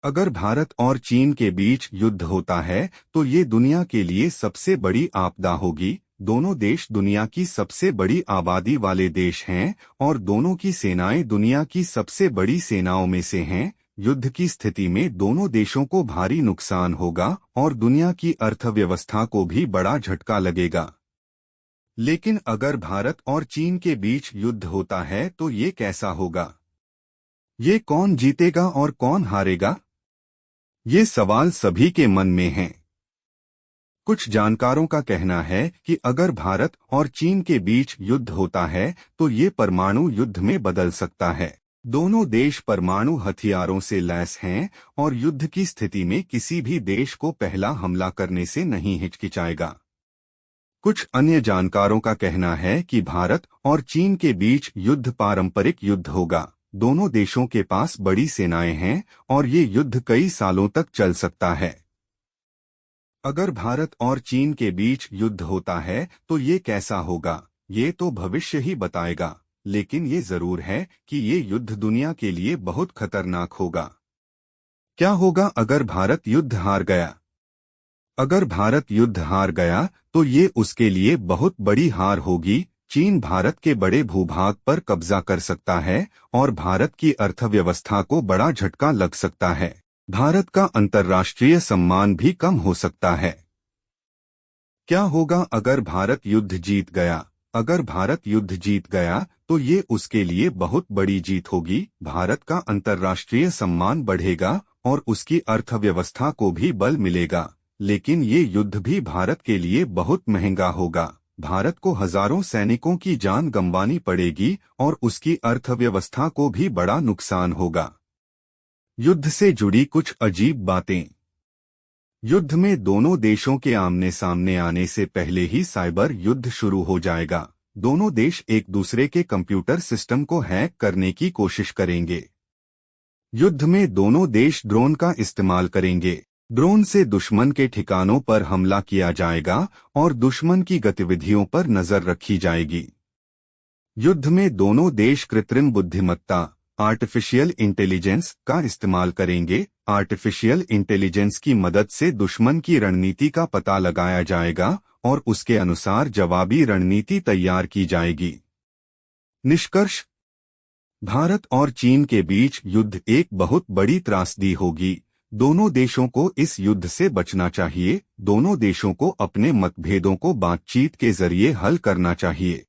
अगर भारत और चीन के बीच युद्ध होता है तो ये दुनिया के लिए सबसे बड़ी आपदा होगी। दोनों देश दुनिया की सबसे बड़ी आबादी वाले देश हैं और दोनों की सेनाएं दुनिया की सबसे बड़ी सेनाओं में से हैं। युद्ध की स्थिति में दोनों देशों को भारी नुकसान होगा और दुनिया की अर्थव्यवस्था को भी बड़ा झटका लगेगा। लेकिन अगर भारत और चीन के बीच युद्ध होता है तो ये कैसा होगा? ये कौन जीतेगा और कौन हारेगा? ये सवाल सभी के मन में हैं। कुछ जानकारों का कहना है कि अगर भारत और चीन के बीच युद्ध होता है तो ये परमाणु युद्ध में बदल सकता है। दोनों देश परमाणु हथियारों से लैस हैं और युद्ध की स्थिति में किसी भी देश को पहला हमला करने से नहीं हिचकिचाएगा। कुछ अन्य जानकारों का कहना है कि भारत और चीन के बीच युद्ध पारंपरिक युद्ध होगा। दोनों देशों के पास बड़ी सेनाएं हैं और ये युद्ध कई सालों तक चल सकता है। अगर भारत और चीन के बीच युद्ध होता है तो ये कैसा होगा, ये तो भविष्य ही बताएगा। लेकिन ये जरूर है कि ये युद्ध दुनिया के लिए बहुत खतरनाक होगा। क्या होगा अगर भारत युद्ध हार गया? अगर भारत युद्ध हार गया तो ये उसके लिए बहुत बड़ी हार होगी। चीन भारत के बड़े भूभाग पर कब्जा कर सकता है और भारत की अर्थव्यवस्था को बड़ा झटका लग सकता है। भारत का अंतर्राष्ट्रीय सम्मान भी कम हो सकता है। क्या होगा अगर भारत युद्ध जीत गया? अगर भारत युद्ध जीत गया तो ये उसके लिए बहुत बड़ी जीत होगी। भारत का अंतर्राष्ट्रीय सम्मान बढ़ेगा और उसकी अर्थव्यवस्था को भी बल मिलेगा। लेकिन ये युद्ध भी भारत के लिए बहुत महंगा होगा। भारत को हजारों सैनिकों की जान गंवानी पड़ेगी और उसकी अर्थव्यवस्था को भी बड़ा नुकसान होगा। युद्ध से जुड़ी कुछ अजीब बातें। युद्ध में दोनों देशों के आमने सामने आने से पहले ही साइबर युद्ध शुरू हो जाएगा। दोनों देश एक दूसरे के कंप्यूटर सिस्टम को हैक करने की कोशिश करेंगे। युद्ध में दोनों देश ड्रोन का इस्तेमाल करेंगे। ड्रोन से दुश्मन के ठिकानों पर हमला किया जाएगा और दुश्मन की गतिविधियों पर नजर रखी जाएगी। युद्ध में दोनों देश कृत्रिम बुद्धिमत्ता आर्टिफिशियल इंटेलिजेंस का इस्तेमाल करेंगे। आर्टिफिशियल इंटेलिजेंस की मदद से दुश्मन की रणनीति का पता लगाया जाएगा और उसके अनुसार जवाबी रणनीति तैयार की जाएगी। निष्कर्ष: भारत और चीन के बीच युद्ध एक बहुत बड़ी त्रासदी होगी। दोनों देशों को इस युद्ध से बचना चाहिए। दोनों देशों को अपने मतभेदों को बातचीत के जरिए हल करना चाहिए।